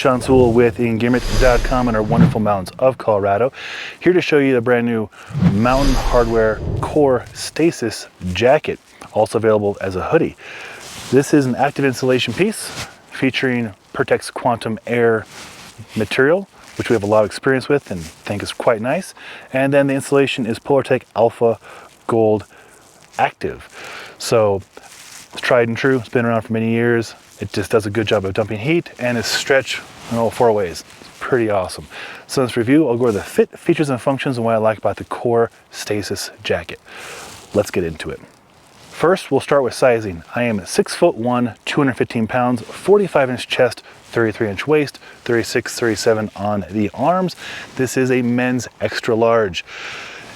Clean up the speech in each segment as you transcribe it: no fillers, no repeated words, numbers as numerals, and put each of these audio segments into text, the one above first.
Sean Sewell with Engearment.com and our wonderful mountains of Colorado. Here to show you the brand new Mountain Hardwear Kor Stasis jacket, also available as a hoodie. This is an active insulation piece featuring Pertex Quantum Air material, which we have a lot of experience with and think is quite nice. And then the insulation is Pertex Alpha Gold Active. So it's tried and true. It's been around for many years. It just does a good job of dumping heat and is stretch in all four ways. It's pretty awesome. So in this review, I'll go over the fit, features, and functions and what I like about the Kor Stasis jacket. Let's get into it. First, we'll start with sizing. I am 6'1", 215 pounds, 45-inch chest, 33-inch waist, 36, 37 on the arms. This is a men's extra large.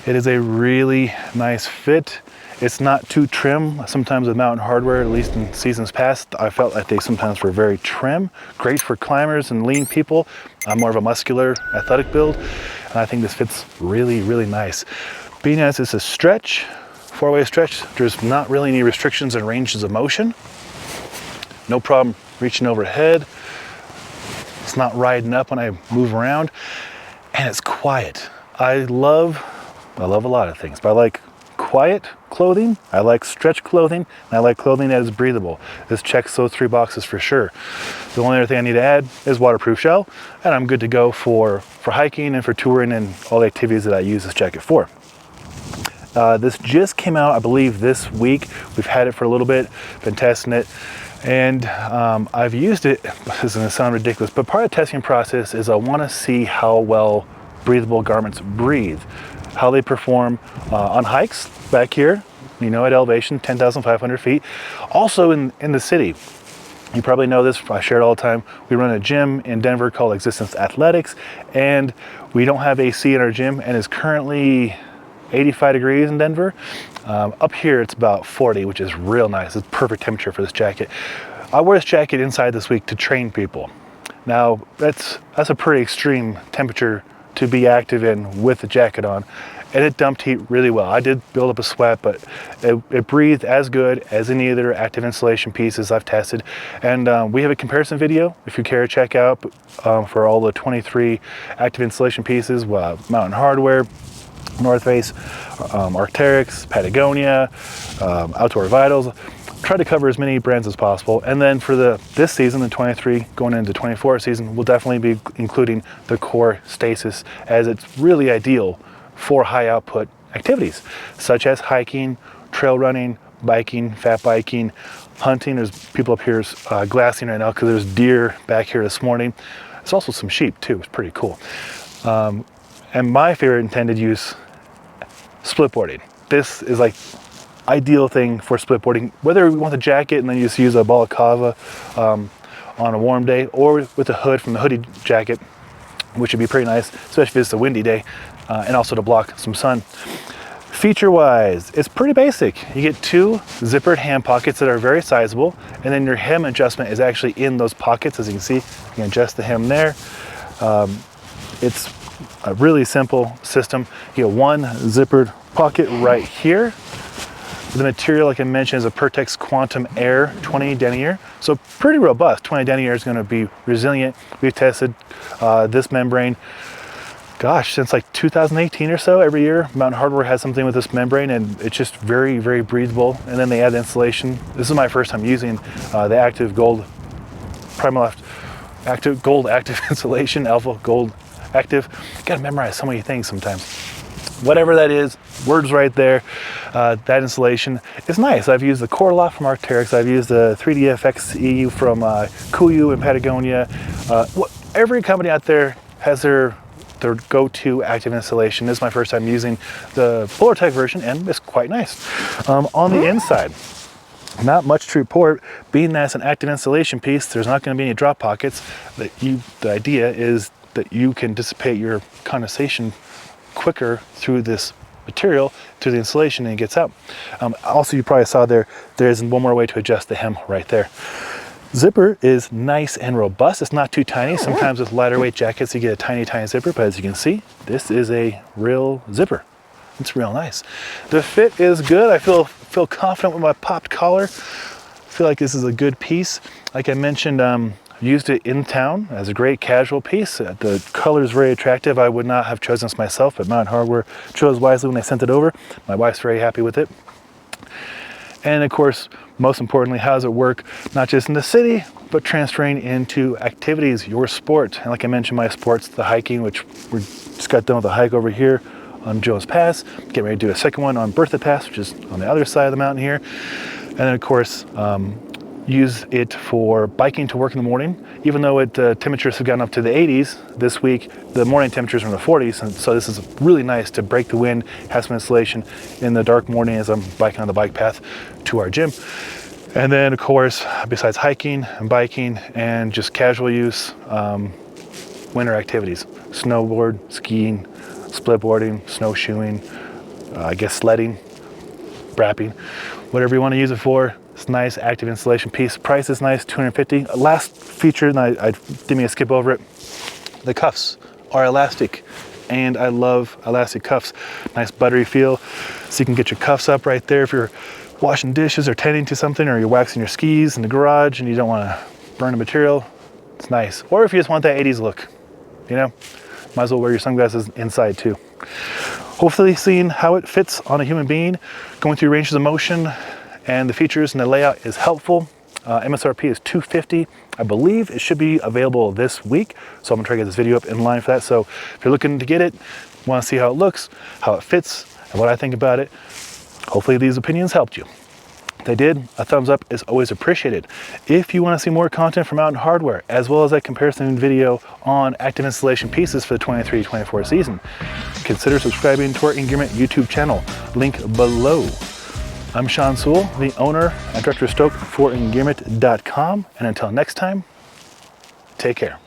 It is a really nice fit. It's not too trim. Sometimes with Mountain Hardwear, at least in seasons past, I felt like they sometimes were very trim. Great for climbers and lean people. I'm more of a muscular, athletic build, and I think this fits really, really nice. Being as it's a stretch, four-way stretch, there's not really any restrictions and ranges of motion. No problem reaching overhead. It's not riding up when I move around, and it's quiet. I love a lot of things, but I like quiet clothing, I like stretch clothing, and I like clothing that is breathable. This checks those three boxes for sure. The only other thing I need to add is waterproof shell, and I'm good to go for hiking and for touring and all the activities that I use this jacket for. This just came out, I believe, this week. We've had it for a little bit, been testing it, and I've used it. This is going to sound ridiculous, but part of the testing process is I want to see how well breathable garments breathe, how they perform on hikes back here, you know, at elevation 10,500 feet. Also in the city. You probably know this, I share it all the time. We run a gym in Denver called Existence Athletics, and we don't have AC in our gym, and it's currently 85 degrees in Denver. Up here it's about 40, which is real nice. It's perfect temperature for this jacket. I wore this jacket inside this week to train people. Now that's a pretty extreme temperature to be active in with the jacket on, and it dumped heat really well. I did build up a sweat, but it breathed as good as any other active insulation pieces I've tested. And we have a comparison video if you care to check out for all the 23 active insulation pieces. Mountain Hardwear, North Face, Arc'teryx, Patagonia, Outdoor Vitals. Try to cover as many brands as possible. And then for this season, the 23 going into 24 season, we'll definitely be including the Kor Stasis, as it's really ideal for high output activities such as hiking, trail running, biking, fat biking, hunting. There's people up here glassing right now because there's deer back here this morning. There's also some sheep too. It's pretty cool. And my favorite intended use, split boarding. This is like ideal thing for split boarding, whether you want the jacket and then you just use a balaclava on a warm day, or with a hood from the hoodie jacket, which would be pretty nice, especially if it's a windy day, and also to block some sun. Feature wise, it's pretty basic. You get two zippered hand pockets that are very sizable, and then your hem adjustment is actually in those pockets. As you can see, you can adjust the hem there. It's a really simple system. You get one zippered pocket right here. The material, like I mentioned, is a Pertex Quantum Air 20 denier. So pretty robust. 20 denier is going to be resilient. We've tested this membrane, gosh, since like 2018 or so. Every year, Mountain Hardwear has something with this membrane, and it's just very, very breathable. And then they add insulation. This is my first time using the Active Gold, Primaloft Gold Active Insulation, Alpha Gold Active. Gotta memorize so many things sometimes. Whatever that is, words right there. That insulation is nice. I've used the Core from Arc'teryx. I've used the 3DFX EU from Kuiu in Patagonia. Every company out there has their go-to active insulation. This is my first time using the Pertex version, and it's quite nice. On the inside, not much to report. Being that it's an active insulation piece, there's not going to be any drop pockets. The idea is that you can dissipate your condensation quicker through this material to the insulation, and it gets out. Also, you probably saw there's one more way to adjust the hem right there. Zipper is nice and robust. It's not too tiny. Sometimes with lighter weight jackets you get a tiny zipper, but as you can see, this is a real zipper. It's real nice. The fit is good. I feel confident with my popped collar. I feel like this is a good piece. Like I mentioned, Used it in town as a great casual piece. The color is very attractive. I would not have chosen this myself, but Mountain Hardwear chose wisely when they sent it over. My wife's very happy with it. And of course, most importantly, how does it work, not just in the city, but transferring into activities, your sport. And like I mentioned, my sport's the hiking, which we just got done with a hike over here on Jones Pass. Getting ready to do a second one on Bertha Pass, which is on the other side of the mountain here. And then of course, use it for biking to work in the morning. Even though temperatures have gotten up to the 80s this week, the morning temperatures are in the 40s, and so this is really nice to break the wind, have some insulation in the dark morning as I'm biking on the bike path to our gym. And then of course, besides hiking and biking and just casual use, winter activities, snowboard, skiing, splitboarding, snowshoeing, I guess sledding, wrapping, whatever you want to use it for. It's a nice active installation piece. Price is nice, $250. Last feature, and I didn't mean to skip over it. The cuffs are elastic, and I love elastic cuffs. Nice buttery feel, so you can get your cuffs up right there if you're washing dishes or tending to something, or you're waxing your skis in the garage and you don't want to burn the material. It's nice. Or if you just want that 80s look, you know, might as well wear your sunglasses inside too. Hopefully seeing how it fits on a human being, going through ranges of motion, and the features and the layout is helpful. MSRP is $250. I believe it should be available this week, so I'm gonna try to get this video up in line for that. So if you're looking to get it, want to see how it looks, how it fits, and what I think about it, hopefully these opinions helped you. If they did, a thumbs up is always appreciated. If you want to see more content from Mountain Hardwear, as well as that comparison video on active installation pieces for the 23-24 season, consider subscribing to our Engearment YouTube channel, link below. I'm Sean Sewell, the owner and director of Stoke for Engearment.com, and until next time, take care.